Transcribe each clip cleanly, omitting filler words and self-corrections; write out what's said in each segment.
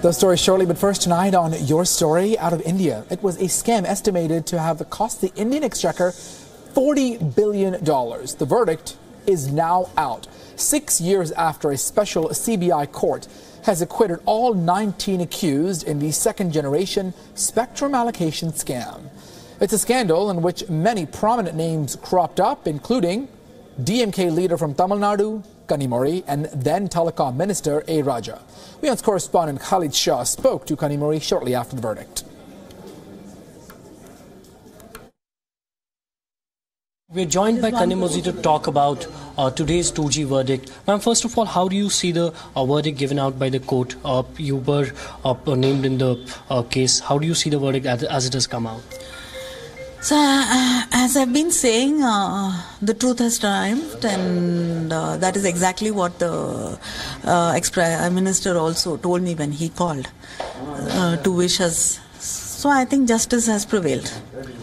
Those stories shortly, but first tonight on Your Story out of India. It was a scam estimated to have cost the Indian exchequer $40 billion. The verdict is now out. 6 years after a special CBI court has acquitted all 19 accused in the second-generation spectrum allocation scam. It's a scandal in which many prominent names cropped up, including DMK leader from Tamil Nadu, Kanimuri, and then Telecom Minister A. Raja. WION's correspondent Khalid Shah spoke to Kanimuri shortly after the verdict. We're joined by Kanimuri to talk about today's 2G verdict. Ma'am, first of all, how do you see the verdict given out by the court? You were named in the case. How do you see the verdict as it has come out? So, as I've been saying, the truth has triumphed, and that is exactly what the ex-Prime Minister also told me when he called to wish us. So I think justice has prevailed.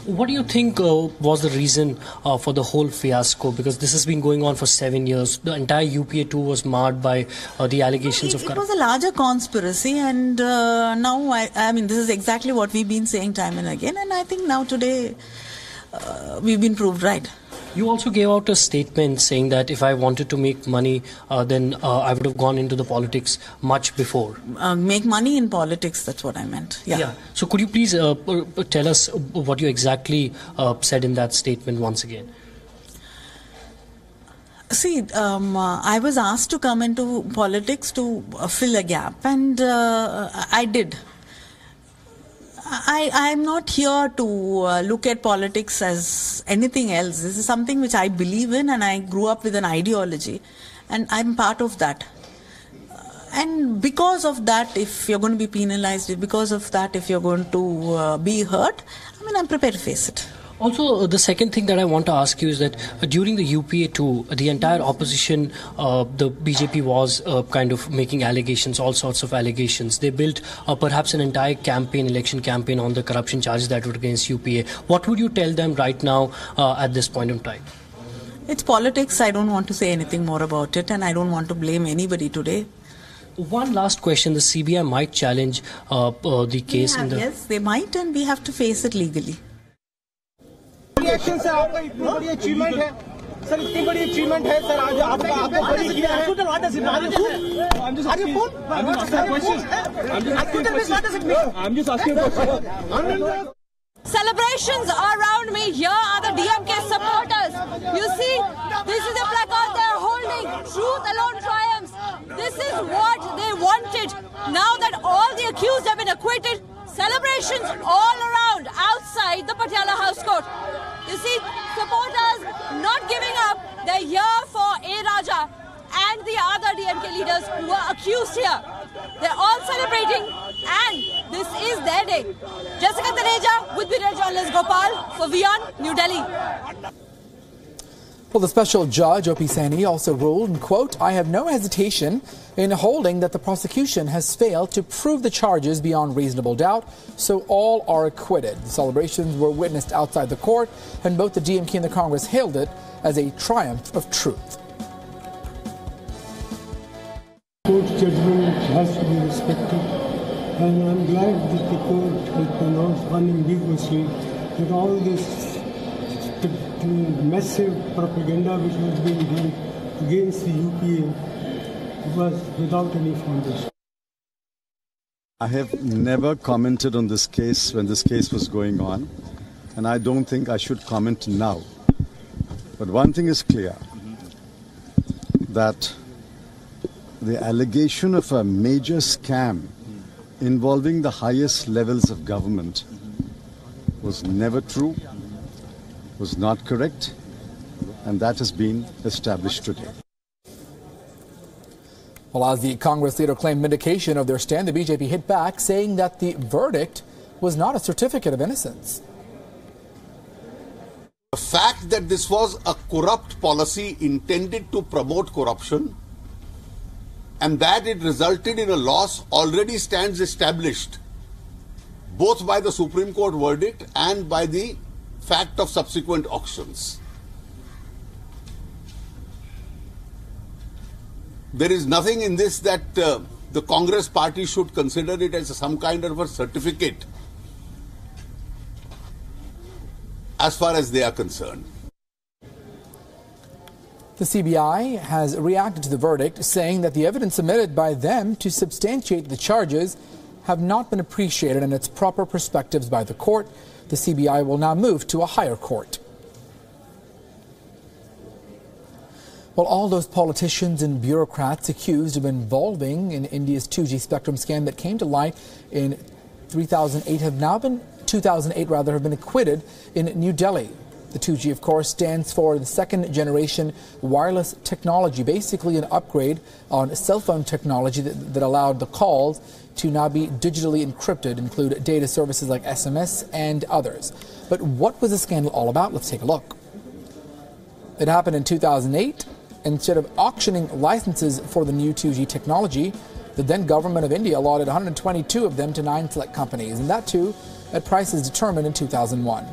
What do you think was the reason for the whole fiasco? Because this has been going on for 7 years. The entire UPA 2 was marred by the allegations of corruption. It was a larger conspiracy, and now, I mean, this is exactly what we've been saying time and again, and I think now today we've been proved right. You also gave out a statement saying that if I wanted to make money, then I would have gone into the politics much before. Make money in politics, that's what I meant. Yeah. So could you please tell us what you exactly said in that statement once again? See, I was asked to come into politics to fill a gap, and I did. I'm not here to look at politics as anything else. This is something which I believe in, and I grew up with an ideology, and I'm part of that. And because of that, if you're going to be penalized, because of that, if you're going to be hurt, I mean, I'm prepared to face it. Also, the second thing that I want to ask you is that during the UPA 2, the entire opposition, the BJP was kind of making allegations, all sorts of allegations. They built perhaps an entire campaign, election campaign on the corruption charges that were against UPA. What would you tell them right now at this point in time? It's politics. I don't want to say anything more about it, and I don't want to blame anybody today. One last question. The CBI might challenge the case. Yes, they might, and we have to face it legally. Reaction sir आपका इतनी बड़ी achievement है sir इतनी बड़ी achievement है sir आज आपका बड़ी किया है I'm just asking a question. Celebrations around me. Here are the DMK supporters. You see, this is a placard they're holding. Truth alone triumphs. This is what they wanted. Now that all the accused have been acquitted, celebrations all around outside the Patiala House Court. You see, supporters not giving up. They're here for A. Raja and the other DMK leaders who are accused here. They're all celebrating, and this is their day. Jessica Taneja with video journalist Gopal for WION, New Delhi. Well, the special judge, O.P. Saini, also ruled, and quote, I have no hesitation in holding that the prosecution has failed to prove the charges beyond reasonable doubt, so all are acquitted. The celebrations were witnessed outside the court, and both the DMK and the Congress hailed it as a triumph of truth. Court's judgment has to be respected, and I'm glad that the court has pronounced unambiguously that all this massive propaganda which was being done against the UPA was without any foundation. I have never commented on this case when this case was going on, and I don't think I should comment now. But one thing is clear, that the allegation of a major scam involving the highest levels of government was never true, was not correct, and that has been established today. Well, as the Congress leader claimed vindication of their stand, the BJP hit back, saying that the verdict was not a certificate of innocence. The fact that this was a corrupt policy intended to promote corruption and that it resulted in a loss already stands established, both by the Supreme Court verdict and by the fact of subsequent auctions. There is nothing in this that the Congress party should consider it as some kind of a certificate as far as they are concerned. The CBI has reacted to the verdict, saying that the evidence submitted by them to substantiate the charges have not been appreciated in its proper perspectives by the court. The CBI will now move to a higher court. Well, all those politicians and bureaucrats accused of involving in India's 2G spectrum scam that came to light in 2008 have been acquitted in New Delhi. The 2G, of course, stands for the second generation wireless technology, basically an upgrade on cell phone technology that allowed the calls to now be digitally encrypted, include data services like SMS and others. But what was the scandal all about? Let's take a look. It happened in 2008. Instead of auctioning licenses for the new 2G technology, the then government of India allotted 122 of them to 9 select companies, and that too at prices determined in 2001.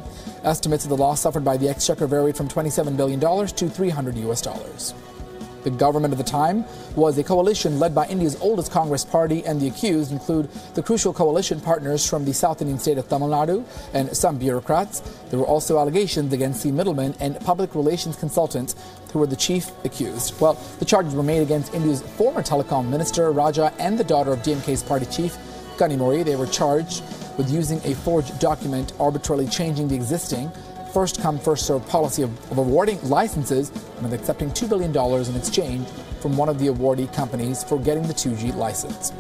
Estimates of the loss suffered by the exchequer varied from $27 billion to $300. The government at the time was a coalition led by India's oldest Congress party, and the accused include the crucial coalition partners from the South Indian state of Tamil Nadu and some bureaucrats. There were also allegations against the middlemen and public relations consultants who were the chief accused. Well, the charges were made against India's former telecom minister, Raja, and the daughter of DMK's party chief, Kanimuri. They were charged with using a forged document, arbitrarily changing the existing first-come, first-served policy of awarding licenses and of accepting $2 billion in exchange from one of the awardee companies for getting the 2G license.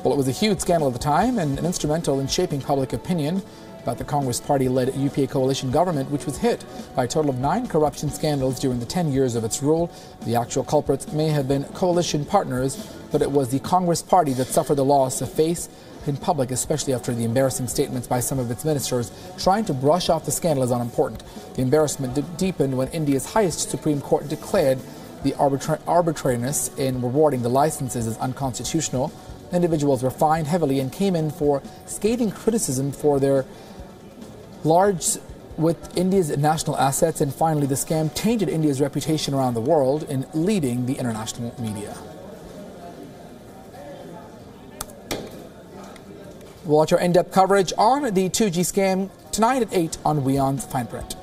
Well, it was a huge scandal at the time and instrumental in shaping public opinion about the Congress party-led UPA coalition government, which was hit by a total of 9 corruption scandals during the 10 years of its rule. The actual culprits may have been coalition partners, but it was the Congress party that suffered the loss of face in public, especially after the embarrassing statements by some of its ministers trying to brush off the scandal as unimportant. The embarrassment deepened when India's highest Supreme Court declared the arbitrariness in rewarding the licenses as unconstitutional. Individuals were fined heavily and came in for scathing criticism for their large with India's national assets, and finally the scam tainted India's reputation around the world in leading the international media. Watch our in-depth coverage on the 2G scam tonight at 8 on WION's Fine Print.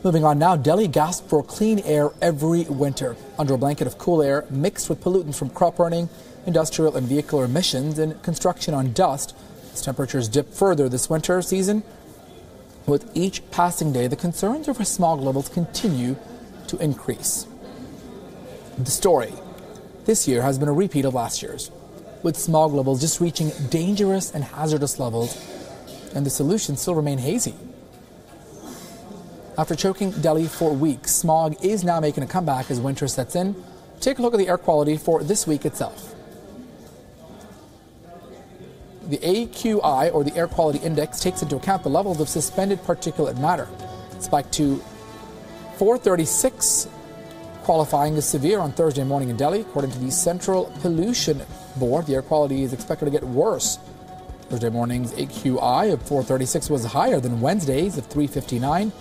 Moving on now, Delhi gasps for clean air every winter. Under a blanket of cool air mixed with pollutants from crop burning, industrial and vehicular emissions, and construction on dust, as temperatures dip further this winter season. With each passing day, the concerns over smog levels continue to increase. The story this year has been a repeat of last year's, with smog levels just reaching dangerous and hazardous levels, and the solutions still remain hazy. After choking Delhi for weeks, smog is now making a comeback as winter sets in. Take a look at the air quality for this week itself. The AQI, or the Air Quality Index, takes into account the levels of suspended particulate matter. It spiked to 436, qualifying as severe on Thursday morning in Delhi. According to the Central Pollution Board, the air quality is expected to get worse. Thursday morning's AQI of 436 was higher than Wednesday's of 359.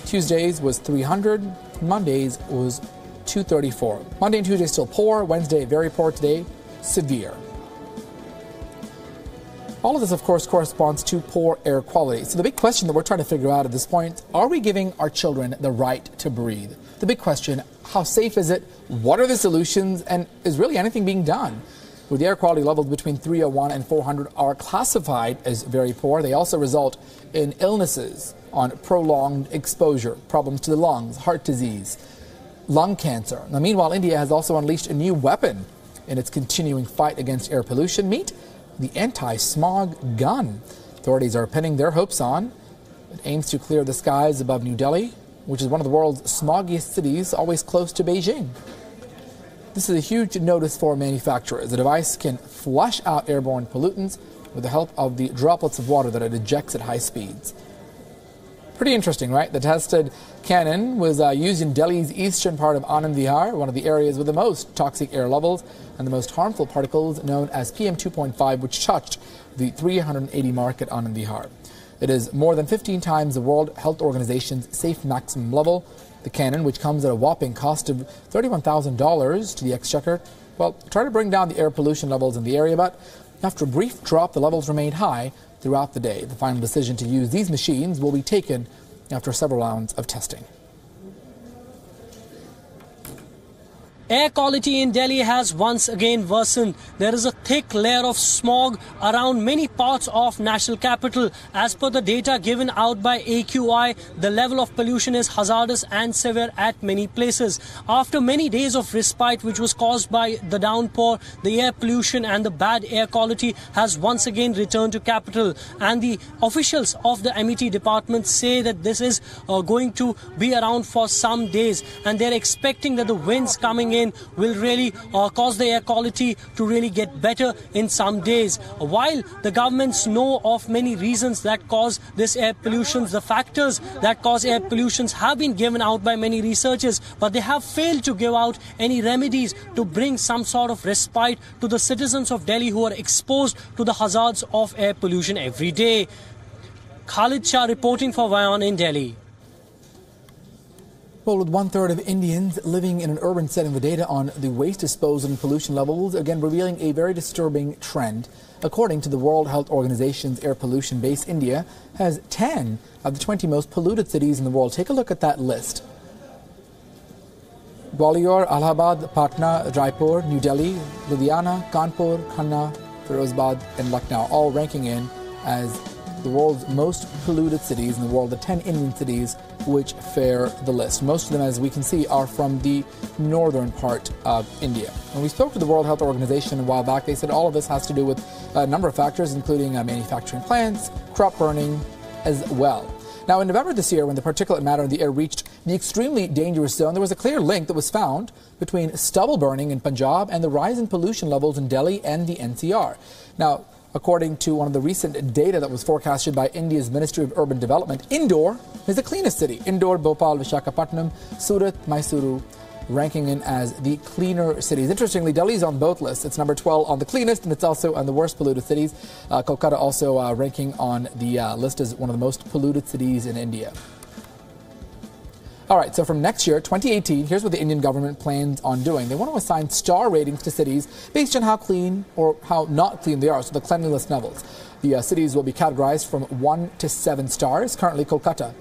Tuesday's was 300. Monday's was 234. Monday and Tuesday still poor. Wednesday very poor. Today severe. All of this, of course, corresponds to poor air quality. So the big question that we're trying to figure out at this point, are we giving our children the right to breathe? The big question, how safe is it? What are the solutions? And is really anything being done? With the air quality levels between 301 and 400 are classified as very poor. They also result in illnesses on prolonged exposure, problems to the lungs, heart disease, lung cancer. Now, meanwhile, India has also unleashed a new weapon in its continuing fight against air pollution. Meet the anti-smog gun. Authorities are pinning their hopes on. It aims to clear the skies above New Delhi, which is one of the world's smoggiest cities, always close to Beijing. This is a huge notice for manufacturers. The device can flush out airborne pollutants with the help of the droplets of water that it ejects at high speeds. Pretty interesting, right? The tested cannon was used in Delhi's eastern part of Anand Vihar, one of the areas with the most toxic air levels and the most harmful particles, known as PM 2.5, which touched the 380 mark at Anand Vihar. It is more than 15 times the World Health Organization's safe maximum level. The cannon, which comes at a whopping cost of $31,000 to the exchequer, well, try to bring down the air pollution levels in the area, but after a brief drop, the levels remained high throughout the day. The final decision to use these machines will be taken after several rounds of testing. Air quality in Delhi has once again worsened. There is a thick layer of smog around many parts of national capital. As per the data given out by AQI, the level of pollution is hazardous and severe at many places. After many days of respite, which was caused by the downpour, the air pollution and the bad air quality has once again returned to capital. And the officials of the MET department say that this is going to be around for some days, and they're expecting that the winds coming in will really cause the air quality to really get better in some days. While the governments know of many reasons that cause this air pollution, the factors that cause air pollution have been given out by many researchers, but they have failed to give out any remedies to bring some sort of respite to the citizens of Delhi who are exposed to the hazards of air pollution every day. Khalid Shah reporting for WION in Delhi. Well, with 1/3 of Indians living in an urban setting, the data on the waste disposal and pollution levels again revealing a very disturbing trend. According to the World Health Organization's air pollution base, India has 10 of the 20 most polluted cities in the world. Take a look at that list. Gwalior, Allahabad, Patna, Raipur, New Delhi, Ludhiana, Kanpur, Khanna, Firozabad and Lucknow, all ranking in as the world's most polluted cities in the world, the 10 Indian cities which fare the list. Most of them, as we can see, are from the northern part of India. When we spoke to the World Health Organization a while back, they said all of this has to do with a number of factors, including manufacturing plants, crop burning as well. Now, in November this year, when the particulate matter in the air reached the extremely dangerous zone, there was a clear link that was found between stubble burning in Punjab and the rise in pollution levels in Delhi and the NCR. Now, according to one of the recent data that was forecasted by India's Ministry of Urban Development, Indore is the cleanest city. Indore, Bhopal, Visakhapatnam, Surat, Mysuru, ranking in as the cleaner cities. Interestingly, Delhi is on both lists. It's number 12 on the cleanest, and it's also on the worst polluted cities. Kolkata also ranking on the list as one of the most polluted cities in India. All right, so from next year, 2018, here's what the Indian government plans on doing. They want to assign star ratings to cities based on how clean or how not clean they are, so the cleanliness levels. The cities will be categorized from 1 to 7 stars. Currently, Kolkata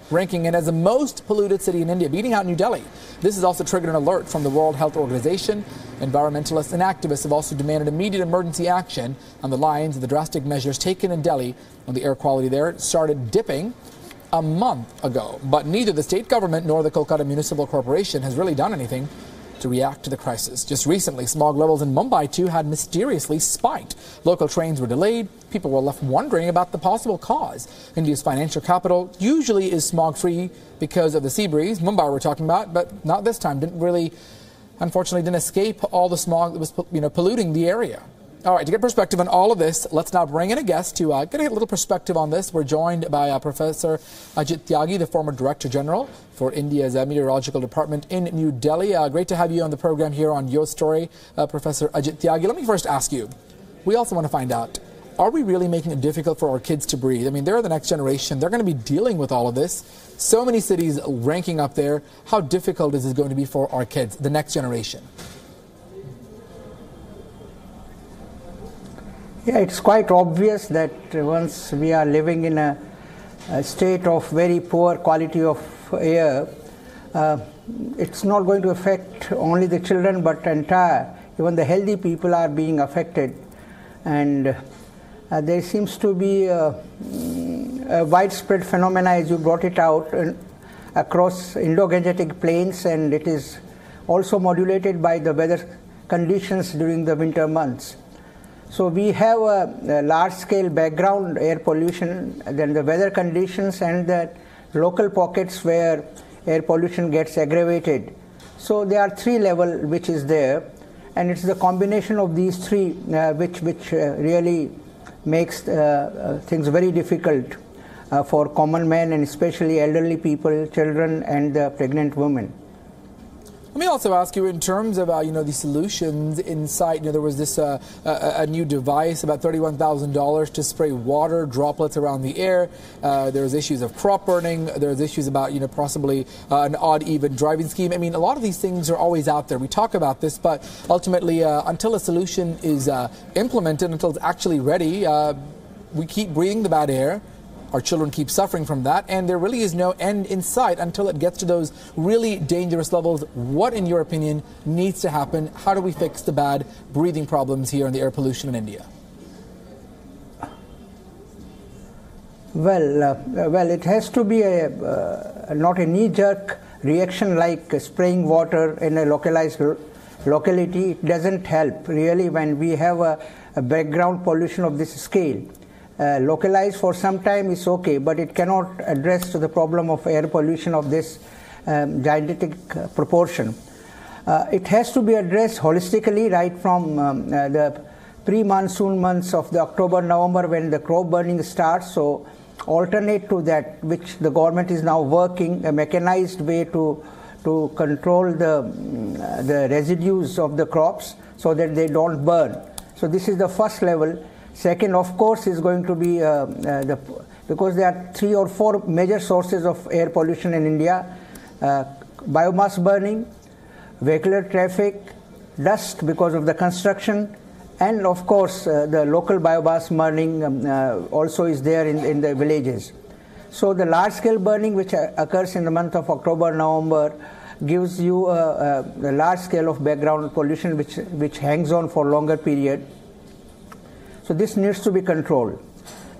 ranking in as the most polluted city in India, beating out New Delhi. This has also triggered an alert from the World Health Organization. Environmentalists and activists have also demanded immediate emergency action on the lines of the drastic measures taken in Delhi when the air quality there started dipping a month ago. But neither the state government nor the Kolkata Municipal Corporation has really done anything to react to the crisis. Just recently, smog levels in Mumbai too had mysteriously spiked. Local trains were delayed. People were left wondering about the possible cause. India's financial capital usually is smog-free because of the sea breeze. Mumbai we're talking about, but not this time. Unfortunately, didn't escape all the smog that was polluting the area. All right, to get perspective on all of this, let's now bring in a guest to get a little perspective on this. We're joined by Professor Ajit Tyagi, the former Director General for India's Meteorological Department in New Delhi. Great to have you on the program here on Your Story, Professor Ajit Tyagi. Let me first ask you, we also want to find out, are we really making it difficult for our kids to breathe? I mean, they're the next generation. They're going to be dealing with all of this. So many cities ranking up there. How difficult is this going to be for our kids, the next generation? Yeah, it's quite obvious that once we are living in a state of very poor quality of air, it's not going to affect only the children but even the healthy people are being affected. And there seems to be a widespread phenomena, as you brought it out, across Indo-Gangetic plains, and it is also modulated by the weather conditions during the winter months. So we have a large-scale background air pollution, then the weather conditions and the local pockets where air pollution gets aggravated. So there are 3 levels which is there, and it's the combination of these 3 which really makes things very difficult for common men and especially elderly people, children and the pregnant women. Let me also ask you, in terms of the solutions in sight. There was this a new device, about $31,000 to spray water droplets around the air. There's issues of crop burning. There's issues about possibly an odd even driving scheme. I mean, a lot of these things are always out there. We talk about this, but ultimately, until a solution is implemented, until it's actually ready, we keep breathing the bad air. Our children keep suffering from that, and there really is no end in sight until it gets to those really dangerous levels. What, in your opinion, needs to happen? How do we fix the bad breathing problems here and the air pollution in India? Well, it has to be not a knee-jerk reaction like spraying water in a localized locality. It doesn't help really when we have a background pollution of this scale. Localized for some time is okay, but it cannot address the problem of air pollution of this gigantic proportion. It has to be addressed holistically right from the pre-monsoon months of the October, November, when the crop burning starts. So alternate to that, which the government is now working, a mechanized way to control the residues of the crops so that they don't burn. So this is the first level. Second, of course, is going to be because there are 3 or 4 major sources of air pollution in India: biomass burning, vehicular traffic, dust because of the construction, and of course the local biomass burning also is there in the villages. So the large-scale burning, which occurs in the month of October, November, gives you a large scale of background pollution which hangs on for longer period. So this needs to be controlled.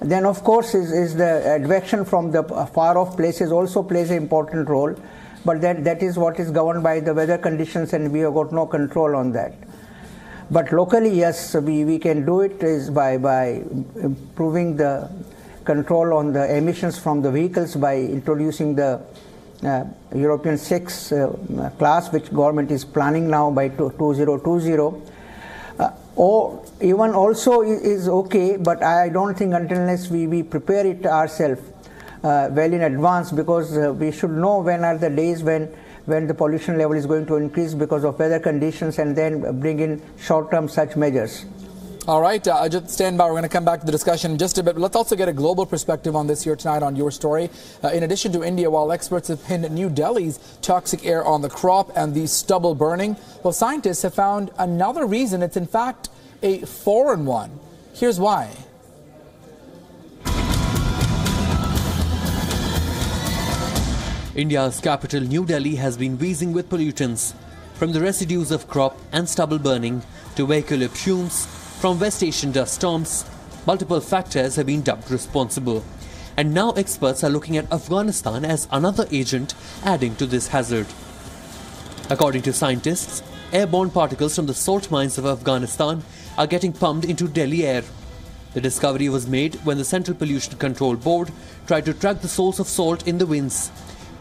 Then, of course, is the advection from the far-off places also plays an important role, but that is what is governed by the weather conditions, and we have got no control on that. But locally, yes, we can do it is by improving the control on the emissions from the vehicles by introducing the European 6 class, which government is planning now by 2020. Or even also is okay, but I don't think until unless we prepare it ourselves well in advance, because we should know when are the days when the pollution level is going to increase because of weather conditions, and then bring in short-term such measures. All right, just stand by. We're going to come back to the discussion in just a bit. Let's also get a global perspective on this here tonight on Your Story. In addition to India, while experts have pinned New Delhi's toxic air on the crop and the stubble burning, well, scientists have found another reason. It's in fact a foreign one. Here's why. India's capital, New Delhi, has been wheezing with pollutants, from the residues of crop and stubble burning to vehicular fumes. From West Asian dust storms, multiple factors have been dubbed responsible. And now experts are looking at Afghanistan as another agent adding to this hazard. According to scientists, airborne particles from the salt mines of Afghanistan are getting pumped into Delhi air. The discovery was made when the Central Pollution Control Board tried to track the source of salt in the winds.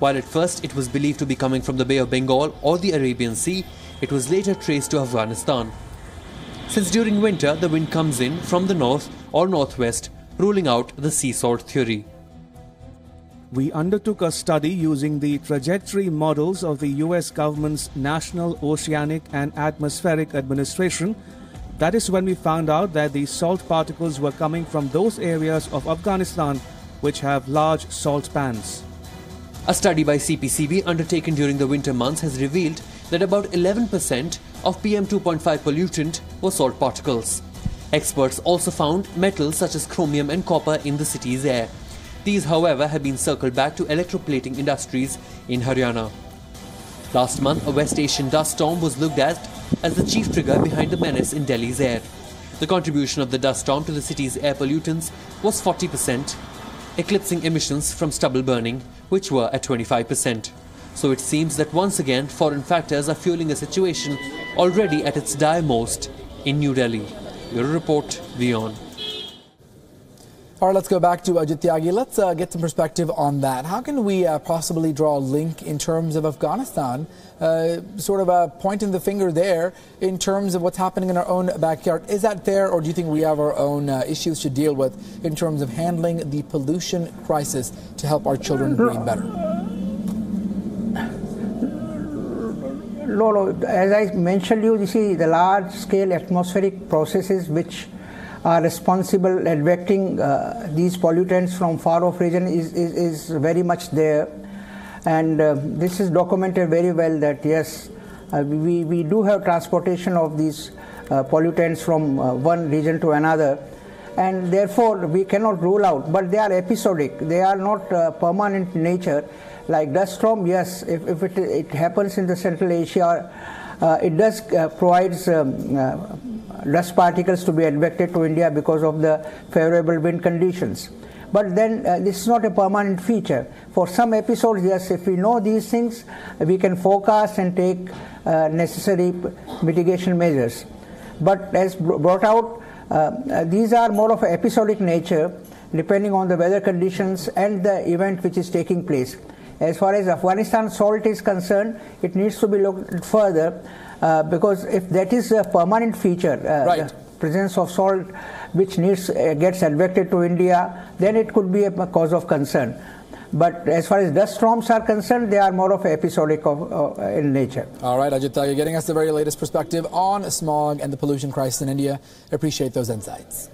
While at first it was believed to be coming from the Bay of Bengal or the Arabian Sea, it was later traced to Afghanistan. Since during winter the wind comes in from the north or northwest, ruling out the sea salt theory. We undertook a study using the trajectory models of the US government's National Oceanic and Atmospheric Administration. That is when we found out that the salt particles were coming from those areas of Afghanistan which have large salt pans. A study by CPCB undertaken during the winter months has revealed that about 11% of PM2.5 pollutant were salt particles. Experts also found metals such as chromium and copper in the city's air. These, however, have been circled back to electroplating industries in Haryana. Last month, a West Asian dust storm was looked at as the chief trigger behind the menace in Delhi's air. The contribution of the dust storm to the city's air pollutants was 40%, eclipsing emissions from stubble burning, which were at 25%. So it seems that once again foreign factors are fueling a situation already at its direst in New Delhi. Your report, WION. All right, let's go back to Ajit Tyagi. Let's get some perspective on that. How can we possibly draw a link in terms of Afghanistan, sort of pointing the finger there in terms of what's happening in our own backyard? Is that fair, or do you think we have our own issues to deal with in terms of handling the pollution crisis to help our children breathe better? No. As I mentioned you see, the large-scale atmospheric processes which are responsible advecting these pollutants from far-off region is very much there. And this is documented very well that, yes, we do have transportation of these pollutants from one region to another. And therefore, we cannot rule out. But they are episodic. They are not permanent in nature. Like dust storm, yes, if it happens in the Central Asia, it does provides dust particles to be advected to India because of the favorable wind conditions. But then this is not a permanent feature. For some episodes, yes, if we know these things, we can forecast and take necessary mitigation measures. But as brought out, these are more of an episodic nature, depending on the weather conditions and the event which is taking place. As far as Afghanistan salt is concerned, it needs to be looked further because if that is a permanent feature, the presence of salt which gets advected to India, then it could be a cause of concern. But as far as dust storms are concerned, they are more of episodic in nature. All right, Ajit, you're getting us the very latest perspective on smog and the pollution crisis in India. I appreciate those insights.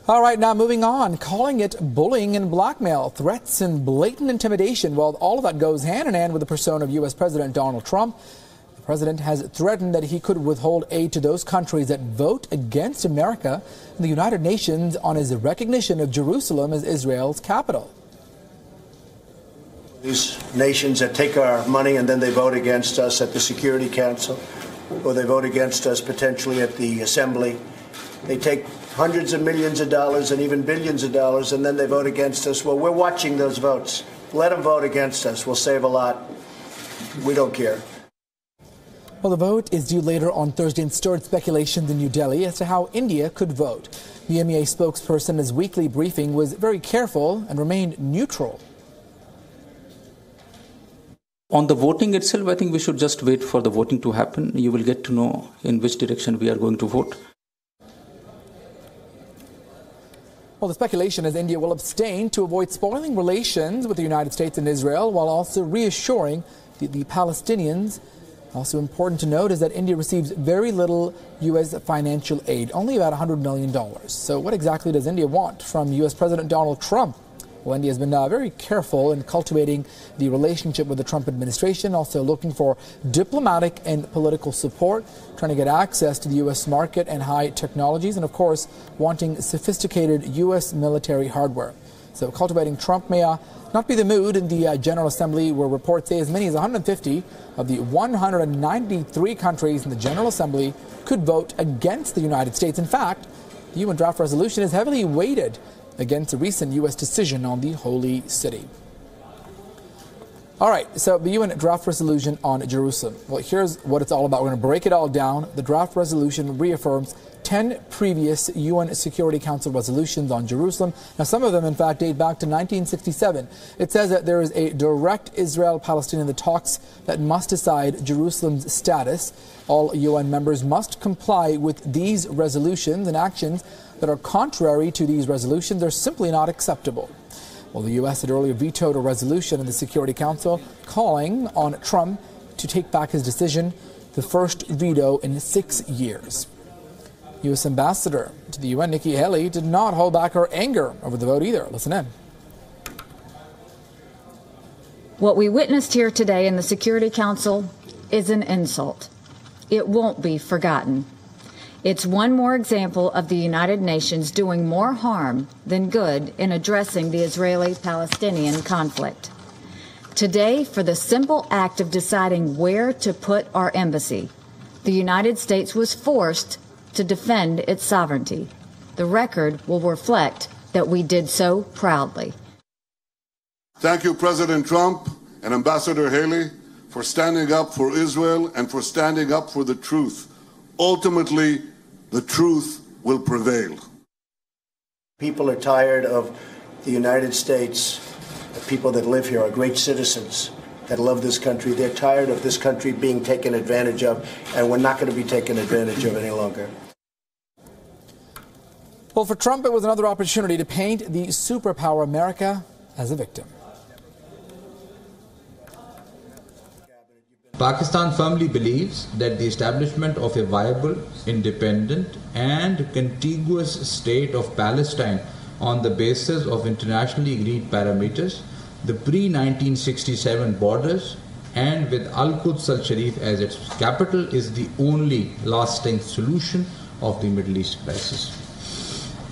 All right, now moving on, calling it bullying and blackmail, threats and blatant intimidation. Well, all of that goes hand in hand with the persona of U.S. President Donald Trump. The president has threatened that he could withhold aid to those countries that vote against America in the United Nations on his recognition of Jerusalem as Israel's capital. These nations that take our money and then they vote against us at the Security Council, or they vote against us potentially at the Assembly. They take hundreds of millions of dollars and even billions of dollars, and then they vote against us. Well, we're watching those votes. Let them vote against us. We'll save a lot. We don't care. Well, the vote is due later on Thursday and stirred speculations in New Delhi as to how India could vote. The MEA spokesperson in his weekly briefing was very careful and remained neutral. On the voting itself, I think we should just wait for the voting to happen. You will get to know in which direction we are going to vote. Well, the speculation is India will abstain to avoid spoiling relations with the United States and Israel while also reassuring the Palestinians. Also important to note is that India receives very little U.S. financial aid, only about $100 million. So what exactly does India want from U.S. President Donald Trump? Well, India has been very careful in cultivating the relationship with the Trump administration, also looking for diplomatic and political support, trying to get access to the U.S. market and high technologies, and of course, wanting sophisticated U.S. military hardware. So cultivating Trump may not be the mood in the General Assembly, where reports say as many as 150 of the 193 countries in the General Assembly could vote against the United States. In fact, the UN draft resolution is heavily weighted against a recent U.S. decision on the Holy City. All right, so the UN draft resolution on Jerusalem. Well, here's what it's all about. We're going to break it all down. The draft resolution reaffirms 10 previous UN Security Council resolutions on Jerusalem. Now, some of them, in fact, date back to 1967. It says that there is a direct Israel-Palestinian talks that must decide Jerusalem's status. All UN members must comply with these resolutions, and actions that are contrary to these resolutions are simply not acceptable. Well, the U.S. had earlier vetoed a resolution in the Security Council calling on Trump to take back his decision, the first veto in 6 years. U.S. Ambassador to the UN, Nikki Haley, did not hold back her anger over the vote either. Listen in. What we witnessed here today in the Security Council is an insult. It won't be forgotten. It's one more example of the United Nations doing more harm than good in addressing the Israeli-Palestinian conflict. Today, for the simple act of deciding where to put our embassy, the United States was forced to defend its sovereignty. The record will reflect that we did so proudly. Thank you, President Trump and Ambassador Haley, for standing up for Israel and for standing up for the truth. Ultimately, the truth will prevail. People are tired of the United States. The people that live here are great citizens that love this country. They're tired of this country being taken advantage of, and we're not going to be taken advantage of any longer. Well, for Trump, it was another opportunity to paint the superpower America as a victim. Pakistan firmly believes that the establishment of a viable, independent and contiguous state of Palestine on the basis of internationally agreed parameters, the pre-1967 borders, and with Al-Quds Al-Sharif as its capital is the only lasting solution of the Middle East crisis.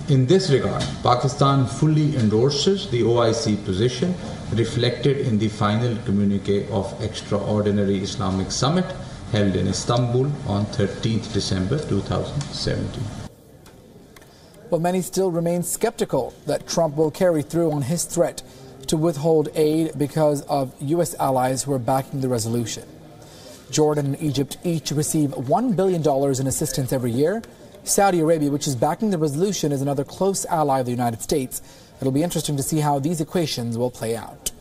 In this regard, Pakistan fully endorses the OIC position reflected in the final communique of Extraordinary Islamic Summit held in Istanbul on 13th December 2017. Well, many still remain skeptical that Trump will carry through on his threat to withhold aid because of U.S. allies who are backing the resolution. Jordan and Egypt each receive $1 billion in assistance every year. Saudi Arabia, which is backing the resolution, is another close ally of the United States. It'll be interesting to see how these equations will play out.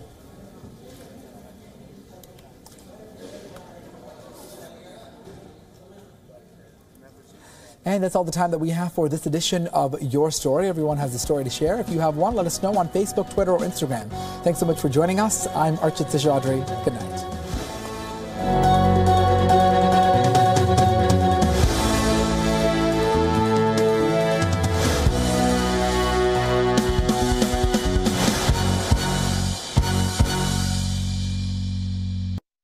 And that's all the time that we have for this edition of Your Story. Everyone has a story to share. If you have one, let us know on Facebook, Twitter, or Instagram. Thanks so much for joining us. I'm Archit Seshadri. Good night.